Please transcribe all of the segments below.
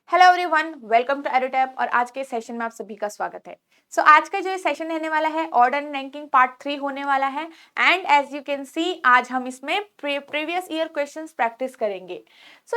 Hello everyone, welcome to Edutap. और आज के सेशन में आप सभी का स्वागत है। आज का जो ये सेशन रहने वाला है ऑर्डर एंड रैंकिंग पार्ट 3 होने वाला है। And as you can see आज हम इसमें प्रीवियस ईयर क्वेश्चंस प्रैक्टिस करेंगे।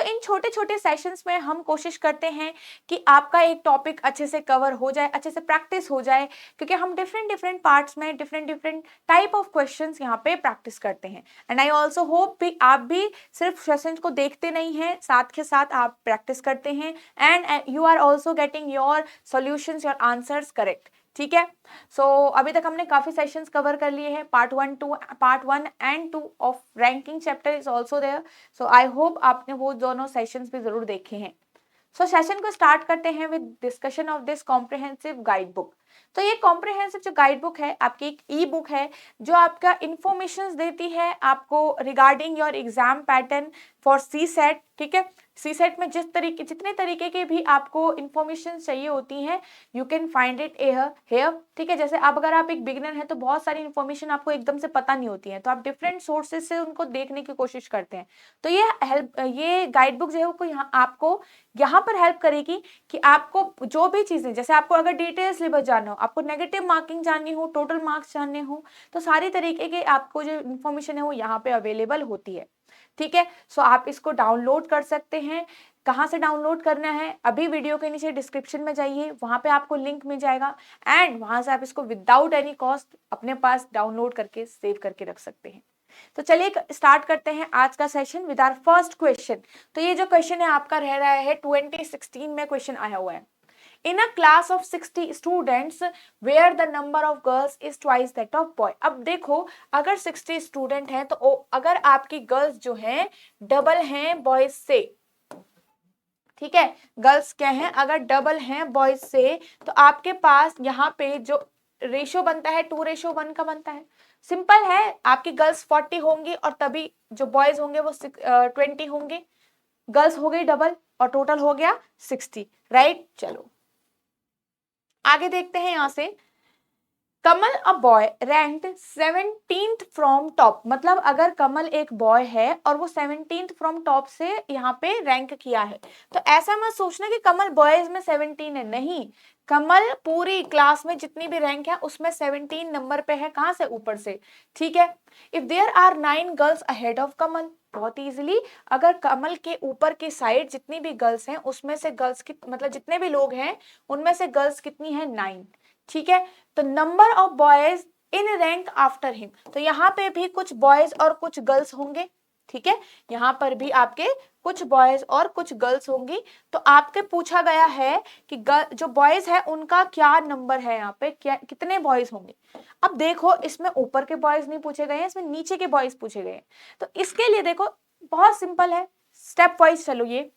इन छोटे छोटे सेशंस में हम कोशिश करते हैं कि आपका एक टॉपिक अच्छे से कवर हो जाए, अच्छे से प्रैक्टिस हो जाए, क्योंकि हम डिफरेंट डिफरेंट पार्ट्स में डिफरेंट टाइप ऑफ क्वेश्चंस यहाँ पे प्रैक्टिस करते हैं। एंड आई ऑल्सो होप आप भी सिर्फ सेशंस को देखते नहीं हैं, साथ के साथ आप प्रैक्टिस करते हैं and you are also getting your solutions, your answers correct। ठीक है। अभी तक हमने काफी सेशंस कवर कर लिए हैं। Part one and two of ranking chapter is also there. I hope आपने वो दोनों सेशंस भी जरूर देखे हैं। सेशन को स्टार्ट करते हैं with discussion of this comprehensive guide book. ये कॉम्प्रिहेंसिव जो गाइड बुक है आपकी एक ई बुक है जो आपका इंफॉर्मेशन देती है आपको regarding your exam pattern for CSAT. ठीक है, सी सेट में जितने तरीके के भी आपको इंफॉर्मेशन चाहिए होती हैं you can find it here. ठीक है, जैसे अब अगर आप एक बिगिनर हैं तो बहुत सारी इंफॉर्मेशन आपको एकदम से पता नहीं होती है, तो आप डिफरेंट सोर्सेज से उनको देखने की कोशिश करते हैं। तो ये गाइड बुक जो है वो आपको यहाँ पर हेल्प करेगी कि आपको जो भी चीजें, जैसे आपको अगर डिटेल सिलेबस जानना हो, आपको नेगेटिव मार्किंग जाननी हो, टोटल मार्क्स जानने हो, तो सारी तरीके के आपको जो इन्फॉर्मेशन है वो यहाँ पे अवेलेबल होती है। ठीक है, आप इसको डाउनलोड कर सकते हैं। कहाँ से डाउनलोड करना है, अभी वीडियो के नीचे डिस्क्रिप्शन में जाइए, वहां पे आपको लिंक मिल जाएगा एंड वहां से आप इसको विदाउट एनी कॉस्ट अपने पास डाउनलोड करके सेव करके रख सकते हैं। चलिए स्टार्ट करते हैं आज का session with our first question. ये जो क्वेश्चन है आपका रह रहा है 2016 में क्वेश्चन आया हुआ है। In a class of 60 students where the number of girls is twice that of boy। अब देखो, अगर 60 स्टूडेंट हैं तो अगर आपकी गर्ल्स जो हैं डबल हैं बॉयज से, ठीक है, गर्ल्स क्या हैं अगर डबल हैं बॉयज से, तो आपके पास यहाँ पे जो रेशियो बनता है 2:1 का बनता है। सिंपल है, आपकी गर्ल्स 40 होंगी और तभी जो बॉयज होंगे वो 20 होंगे। गर्ल्स हो गई डबल और टोटल हो गया 60, राइट। चलो आगे देखते हैं यहां से। Kamal a boy ranked 17th from top. मतलब अगर कमल एक बॉय है और वो 17th फ्रॉम टॉप से यहाँ पे रैंक किया है, तो ऐसा मत सोचना कि कमल बॉयज में 17 है, नहीं, कमल पूरी क्लास में जितनी भी रैंक है उसमें 17 नंबर पे है। कहां से? ऊपर से। ठीक है, if there are 9 girls ahead of Kamal, बहुत इजीली, अगर कमल के ऊपर की साइड जितनी भी गर्ल्स हैं उसमें से गर्ल्स की मतलब जितने भी लोग हैं उनमें से गर्ल्स कितनी है? 9। ठीक है, तो number of boys in rank after him, तो यहाँ पे भी कुछ बॉयज और कुछ गर्ल्स होंगे। ठीक है, यहाँ पर भी आपके कुछ बॉयज और कुछ गर्ल्स होंगी। तो आपके पूछा गया है कि जो बॉयज है उनका क्या नंबर है, यहाँ पे क्या कितने बॉयज होंगे। अब देखो, इसमें ऊपर के बॉयज नहीं पूछे गए हैं, इसमें नीचे के बॉयज पूछे गए हैं। तो इसके लिए देखो बहुत सिंपल है, स्टेप वाइज चलो। ये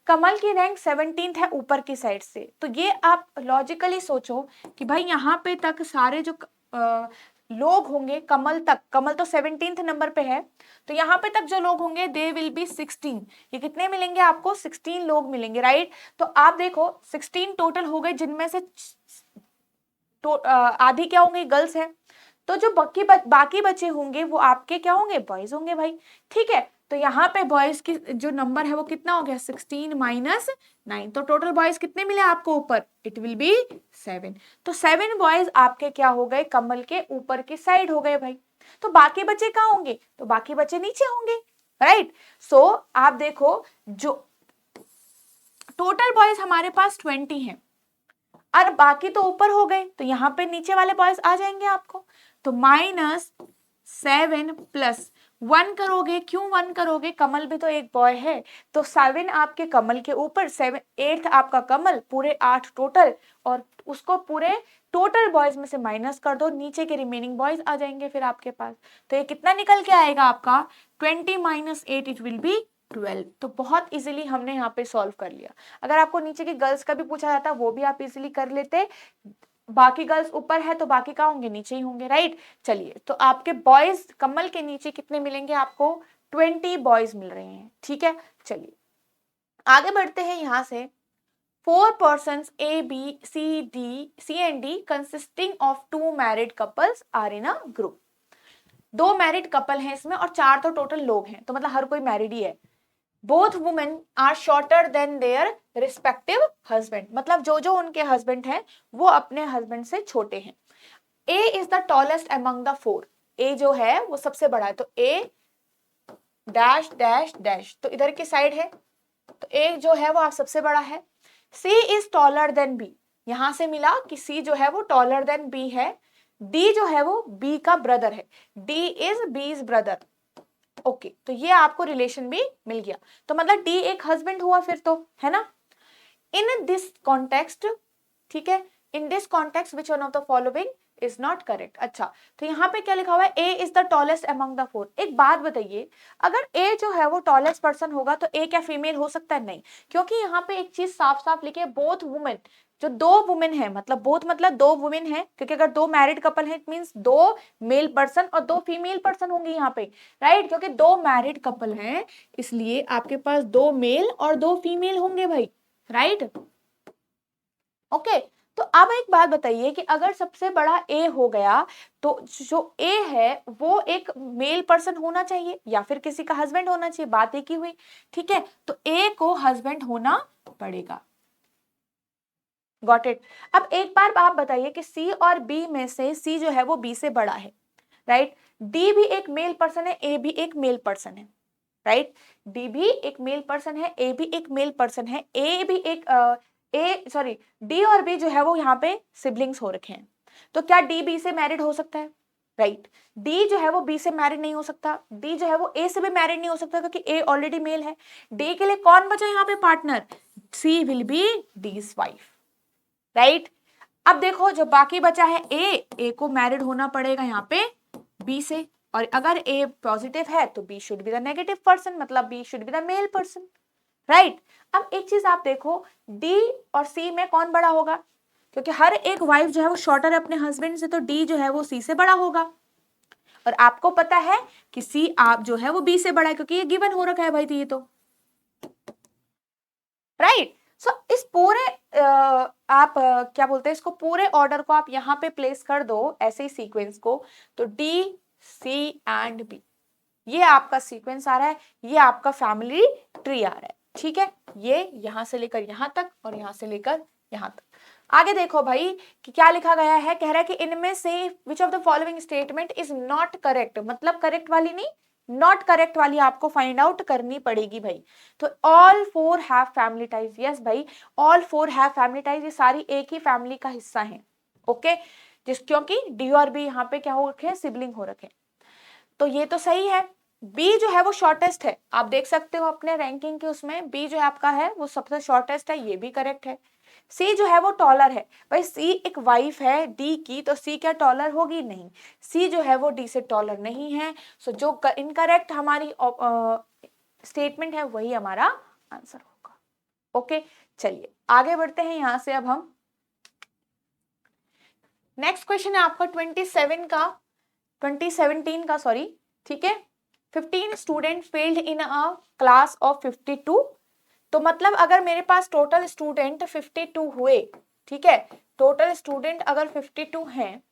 कमल की रैंक 17th है ऊपर की साइड से, तो ये आप लॉजिकली सोचो कि भाई यहाँ पे तक सारे जो लोग होंगे कमल तक, कमल तो 17th नंबर पे है, तो यहाँ पे तक जो लोग होंगे दे विल बी 16। ये कितने मिलेंगे आपको? 16 लोग मिलेंगे, राइट। तो आप देखो 16 टोटल हो गए, जिनमें से आधी क्या होंगे? गर्ल्स है। तो जो बाकी बचे होंगे वो आपके क्या होंगे? बॉयज होंगे भाई। ठीक है, तो यहाँ पे बॉयज की जो नंबर है वो कितना हो गया? 16 माइनस 9, तो टोटल बॉयज कितने मिले आपको ऊपर? It will be 7। तो 7 बॉयज आपके क्या हो गए? कमल के ऊपर की साइड हो गए भाई। तो बाकी बचे कहाँ होंगे? तो बाकी बचे नीचे होंगे, राइट। आप देखो जो टोटल बॉयज हमारे पास 20 हैं और बाकी तो ऊपर हो गए, तो यहाँ पे नीचे वाले बॉयज आ जाएंगे आपको। तो -7 प्लस 1 करोगे, क्यों 1 करोगे? कमल भी तो एक बॉय है, तो 7 आपके कमल के ऊपर, 8 आपका कमल, पूरे 8 टोटल, और उसको पूरे टोटल बॉयज में से माइनस कर दो, नीचे के रिमेनिंग बॉयज आ जाएंगे फिर आपके पास। तो ये कितना निकल के आएगा आपका? 20 माइनस 8 इट विल बी 12। तो बहुत इजीली हमने यहाँ पे सॉल्व कर लिया। अगर आपको नीचे की गर्ल्स का भी पूछा जाता वो भी आप इजीली कर लेते। बाकी गर्ल्स ऊपर है तो बाकी कहाँ होंगे? नीचे ही होंगे, राइट। चलिए, तो आपके बॉयज कमल के नीचे कितने मिलेंगे आपको? 20 बॉयज मिल रहे हैं। ठीक है, चलिए आगे बढ़ते हैं। यहाँ से 4 persons A, B, C and D consisting of 2 married couples are in a group। 2 married couple हैं इसमें और 4 तो टोटल लोग हैं, तो मतलब हर कोई मैरिड ही है। Both women are shorter than their respective husband, मतलब जो जो उनके हस्बैंड हैं वो अपने हस्बैंड से छोटे हैं। A is the tallest among the four, A जो है वो सबसे बड़ा है, तो ए डैश डैश डैश, तो इधर की साइड है, तो ए जो है वो आप सबसे बड़ा है। सी इज टॉलर देन बी, यहां से मिला कि सी जो है वो टॉलर देन बी है। डी जो है वो बी का ब्रदर है, डी इज बीज ब्रदर। ओके, तो ये आपको रिलेशन भी मिल गया, तो मतलब डी एक हस्बैंड हुआ फिर तो, है ना। इन दिस कॉन्टेक्स्ट, ठीक है, in this context which one of the following is not correct. अच्छा, तो यहाँ पे क्या लिखा हुआ है, A is the tallest among the four. एक बात बताइए, अगर ए जो है वो टॉलेस्ट पर्सन होगा तो ए क्या फीमेल हो सकता है? नहीं, क्योंकि यहाँ पे एक चीज साफ साफ लिखी है, बोथ वुमेन, जो दो वुमेन है, मतलब बोथ मतलब दो वुमेन है, क्योंकि अगर दो मैरिड कपल है इट मींस दो मेल पर्सन और दो फीमेल पर्सन होंगे यहाँ पे, राइट, क्योंकि दो मैरिड कपल हैं इसलिए आपके पास दो मेल और दो फीमेल होंगे भाई, राइट। ओके, तो अब एक बात बताइए कि अगर सबसे बड़ा ए हो गया तो जो ए है वो एक मेल पर्सन होना चाहिए या फिर किसी का हस्बैंड होना चाहिए, बात एक ही हुई, ठीक है, तो ए को हस्बैंड होना पड़ेगा। Got it. अब एक बार आप बताइए कि सी और बी में से सी जो है वो बी से बड़ा है, राइट, डी भी एक मेल पर्सन है, ए भी एक मेल पर्सन है, राइट, डी भी एक मेल पर्सन है, ए भी एक मेल पर्सन है, ए भी एक डी और बी जो है वो यहाँ पे सिबलिंग्स हो रखे हैं, तो क्या डी बी से मैरिड हो सकता है? राइट, डी जो है वो बी से मैरिड नहीं हो सकता, डी जो है वो ए से भी मैरिड नहीं हो सकता क्योंकि ए ऑलरेडी मेल है। डी के लिए कौन बचा यहाँ पे partner? C will be D's wife, right. अब देखो जो बाकी बचा है ए को मैरिड होना पड़ेगा यहाँ पे बी से, और अगर ए पॉजिटिव है तो B should be the negative person, मतलब B should be the male person, right. अब एक चीज आप देखो, डी और सी में कौन बड़ा होगा? क्योंकि हर एक वाइफ जो है वो शॉर्टर है अपने हस्बैंड से, तो डी जो है वो सी से बड़ा होगा, और आपको पता है कि सी आप जो है वो बी से बड़ा है क्योंकि ये गिवन हो रखा है भाई, तो ये तो राइट। सो इस पूरे आप क्या बोलते हैं इसको, पूरे ऑर्डर को आप यहाँ पे प्लेस कर दो ऐसे ही सीक्वेंस को, तो डी सी एंड बी, ये आपका सीक्वेंस आ रहा है, ये आपका फैमिली ट्री आ रहा है, ठीक है, ये यहां से लेकर यहां तक और यहां से लेकर यहां तक। आगे देखो भाई कि क्या लिखा गया है, कह रहा है कि इनमें से which of the following statement is not correct, मतलब करेक्ट वाली नहीं, नॉट करेक्ट वाली आपको फाइंड आउट करनी पड़ेगी भाई। तो all four have family ties, yes भाई, all four have family ties, ये सारी एक ही फैमिली का हिस्सा है, ओके, क्योंकि डी और बी यहाँ पे क्या हो रखे हैं, सिबलिंग हो रखे हैं, तो ये तो सही है। बी जो है वो शॉर्टेस्ट है, आप देख सकते हो अपने रैंकिंग के उसमें बी जो है आपका है वो सबसे शॉर्टेस्ट है, ये भी करेक्ट है। सी जो है वो टॉलर है, भाई सी एक वाइफ है डी की, तो सी क्या टॉलर होगी? नहीं, सी जो है वो डी से टॉलर नहीं है, सो जो इनकरेक्ट हमारी स्टेटमेंट है वही हमारा आंसर होगा। ओके, चलिए आगे बढ़ते हैं यहां से। अब हम नेक्स्ट क्वेश्चन है आपका 2017 का सॉरी, ठीक है, 15 student failed in a class of 52, तो मतलब अगर मेरे पास टोटल स्टूडेंट 52 हुए, ठीक है, टोटल स्टूडेंट अगर 52 हैं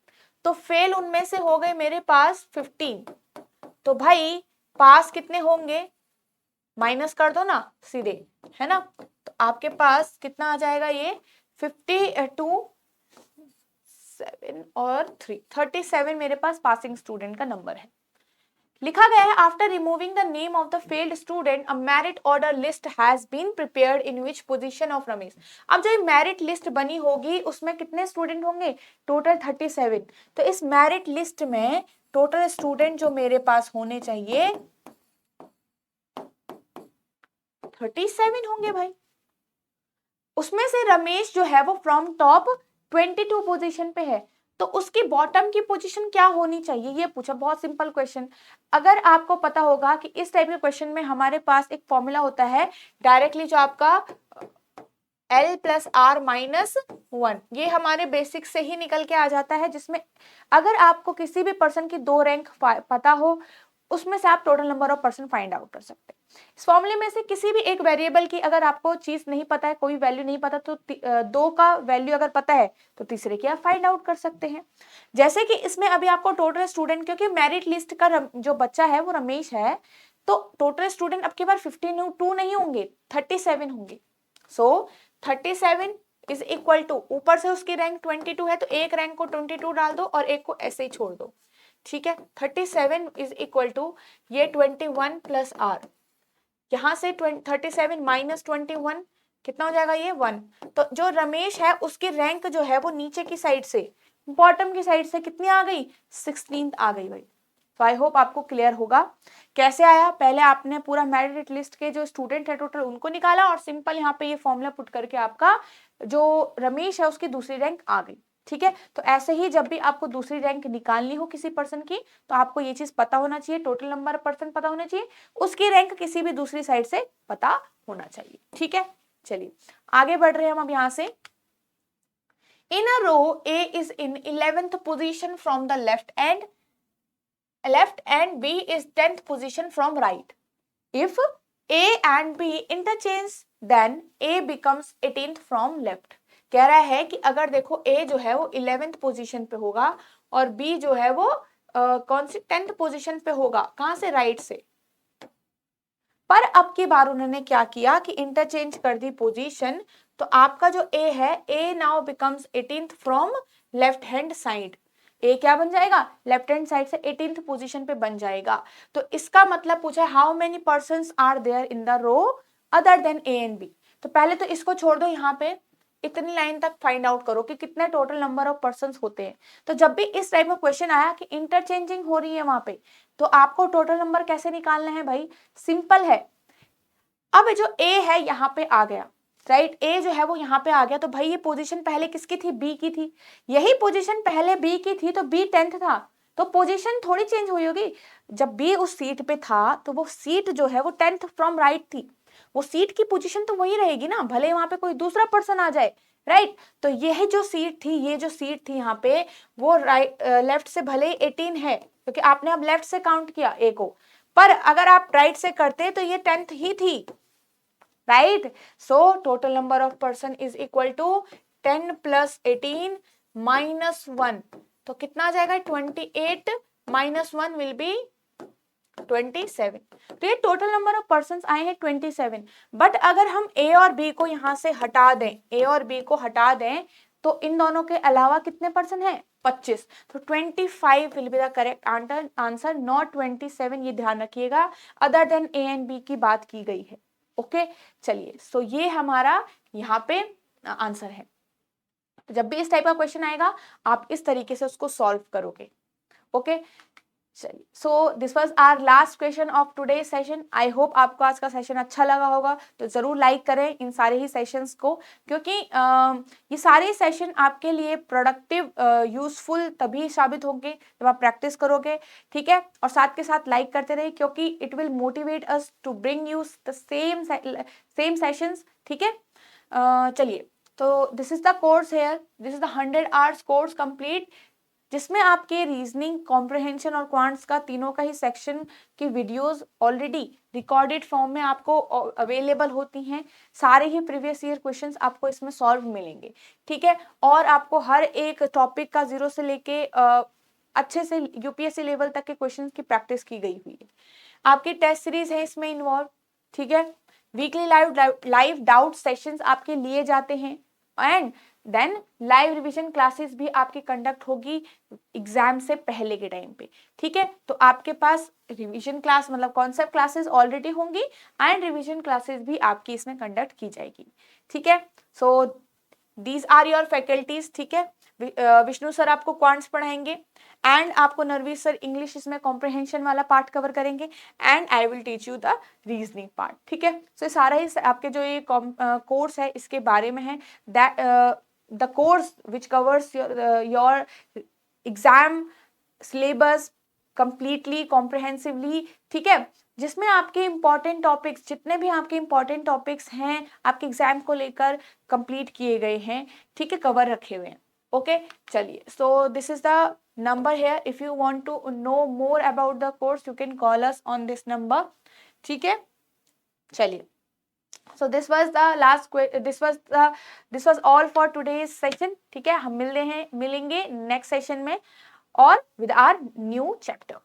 तो फेल उनमें से हो गए मेरे पास 15, तो भाई पास कितने होंगे? माइनस कर दो ना सीधे, है ना, तो आपके पास कितना आ जाएगा, ये 52 7 और 3 37 मेरे पास पासिंग स्टूडेंट का नंबर है। लिखा गया है after removing the name of the failed student a merit order list has been prepared in which position of Ramesh. अब जो मेरिट लिस्ट बनी होगी उसमें कितने स्टूडेंट होंगे? टोटल 37, तो इस मेरिट लिस्ट में टोटल स्टूडेंट जो मेरे पास होने चाहिए 37 होंगे भाई। उसमें से रमेश जो है वो फ्रॉम टॉप 22 पोजीशन पे है, तो उसकी बॉटम की पोजीशन क्या होनी चाहिए, ये पूछा, बहुत सिंपल क्वेश्चन। अगर आपको पता होगा कि इस टाइप के क्वेश्चन में हमारे पास एक फॉर्मूला होता है डायरेक्टली, जो आपका L प्लस R माइनस 1, ये हमारे बेसिक से ही निकल के आ जाता है, जिसमें अगर आपको किसी भी पर्सन की 2 रैंक पता हो उसमें से आप total number of person find out कर सकते हैं। इस फॉर्मूले में से किसी भी एक वेरिएबल की अगर आपको चीज नहीं पता है, कोई वैल्यू नहीं पता, तो 2 का वैल्यू अगर पता है तो तीसरे की आप फाइंड आउट कर सकते हैं। जैसे कि इसमें अभी आपको टोटल स्टूडेंट, क्योंकि मेरिट लिस्ट का जो बच्चा है वो रमेश है, तो टोटल स्टूडेंट अब की बार 52 नहीं होंगे, 37 होंगे। सो 37 इज इक्वल टू, ऊपर से उसकी रैंक 22 है तो एक रैंक को 22 डाल दो और एक को ऐसे ही छोड़ दो, ठीक है। 37 इज इक्वल टू ये 21 प्लस आर, यहां से 37 माइनस 21 कितना हो जाएगा, ये 1। तो जो रमेश है उसकी रैंक जो है वो नीचे की साइड से, बॉटम की साइड से कितनी आ गई, 16th आ गई भाई। तो आई होप आपको क्लियर होगा कैसे आया। पहले आपने पूरा मेरिट लिस्ट के जो स्टूडेंट है टोटल उनको निकाला और सिंपल यहाँ पे ये फॉर्मूला पुट करके आपका जो रमेश है उसकी दूसरी रैंक आ गई, ठीक है। तो ऐसे ही जब भी आपको दूसरी रैंक निकालनी हो किसी पर्सन की तो आपको ये चीज पता होना चाहिए, टोटल नंबर पर्सन पता होना चाहिए, उसकी रैंक किसी भी दूसरी साइड से पता होना चाहिए, ठीक है। चलिए आगे बढ़ रहे हैं हम अब यहाँ से। In a row, A is in 11th position from the left and B is 10th position from right. If A and B interchange, then A becomes 18th from left. कह रहा है कि अगर देखो A जो है वो 11th पोजीशन पे होगा और B जो है वो कौन सी 10th पोजीशन पे होगा, कहां से, राइट से। पर अब की बार उन्होंने क्या किया कि इंटरचेंज कर दी पोजीशन, तो आपका जो A है A now becomes 18th from left hand side. A क्या बन जाएगा, लेफ्ट हैंड साइड से 18th पोजीशन पे बन जाएगा। तो इसका मतलब पूछा how many persons are there in the row other than A and B। तो पहले तो इसको छोड़ दो, यहाँ पे इतनी लाइन तक फाइंड आउट करो कि कितने टोटल नंबर ऑफ पर्सन्स होते हैं। तो जब भी इस टाइप का क्वेश्चन आया कि इंटरचेंजिंग हो रही है वहां पे, तो आपको टोटल नंबर कैसे निकालना है भाई, सिंपल है। अब जो A है यहाँ पे आ गया, राइट, A जो है वो यहाँ पे आ गया, तो भाई ये पोजीशन पहले किसकी थी, B की थी। यही पोजीशन पहले B की थी तो B 10th था, तो पोजीशन थोड़ी चेंज हुई होगी। जब B उस सीट पे था तो वो सीट जो है वो 10th फ्रॉम राइट थी, वो सीट की पोजीशन तो वही रहेगी ना, भले वहां पे कोई दूसरा पर्सन आ जाए, राइट। तो यह जो सीट थी, ये जो सीट थी यहाँ पे वो राइट लेफ्ट से भले 18 है क्योंकि आपने अब लेफ्ट से काउंट किया A को, पर अगर आप राइट से करते तो ये 10th ही थी, right. So total number of person is equal to 10 plus 18 minus 1, तो कितना आ जाएगा, 28 माइनस 1 विल बी 27। तो ये टोटल नंबर ऑफ पर्सन्स आए हैं 27। बट अगर हम ए और बी को यहां से हटा दें, ए और बी को हटा दें, तो इन दोनों के अलावा कितने पर्सन हैं, 25। तो 25 will be the correct answer, not 27, ये ध्यान रखिएगा। Other than A and B की बात की गई है, ओके। चलिए, सो ये हमारा यहाँ पे आंसर है। तो जब भी इस टाइप का क्वेश्चन आएगा आप इस तरीके से उसको सॉल्व करोगे, ओके। चलिए, so this was our last question of today session. I hope आपको आज का सेशन अच्छा लगा होगा, तो जरूर लाइक करें इन सारे ही सेशंस को, क्योंकि ये सारे सेशन आपके लिए प्रोडक्टिव यूजफुल तभी साबित होंगे जब आप प्रैक्टिस करोगे, ठीक है। और साथ के साथ लाइक करते रहिए क्योंकि it will motivate us to bring you the same sessions, ठीक है। चलिए, तो this is the course here, this is the 100 hours course complete, जिसमें आपके रीजनिंग, कॉम्प्रिहेंशन और क्वांट्स का तीनों का ही सेक्शन की वीडियोस ऑलरेडी रिकॉर्डेड फॉर्म में आपको अवेलेबल होती हैं। सारे ही प्रीवियस ईयर क्वेश्चंस आपको इसमें सॉल्व मिलेंगे, ठीक है। और आपको हर एक टॉपिक का जीरो से लेके अच्छे से यूपीएससी लेवल तक के क्वेश्चंस की प्रैक्टिस की गई हुई है। आपकी टेस्ट सीरीज है इसमें इन्वॉल्व, ठीक है। वीकली लाइव डाउट सेशंस आपके लिए जाते हैं and then live revision classes भी आपकी कंडक्ट होगी एग्जाम से पहले के टाइम पे, ठीक है। तो आपके पास रिवीजन क्लास मतलब कॉन्सेप्ट क्लासेस ऑलरेडी होंगी एंड रिवीजन क्लासेस भी आपकी इसमें कंडक्ट की जाएगी, ठीक है। So these are your faculties, ठीक है। विष्णु सर आपको क्वांट्स पढ़ाएंगे एंड आपको नरवीर सर इंग्लिश इसमें कॉम्प्रिहेंशन वाला पार्ट कवर करेंगे and I will teach you the reasoning part, ठीक है। सो सारा ही आपके जो ये कोर्स है इसके बारे में है, that the course which covers your exam syllabus completely comprehensively, ठीक है, जिसमें आपके इंपॉर्टेंट टॉपिक्स, जितने भी आपके इंपॉर्टेंट टॉपिक्स हैं आपके एग्जाम को लेकर कंप्लीट किए गए हैं, ठीक है, कवर रखे हुए हैं, ओके। चलिए, so this is the number here, if you want to know more about the course you can call us on this number, ठीक है। चलिए, so this was the last this was all for today's session, ठीक है। हम मिलेंगे next session में और with our new chapter।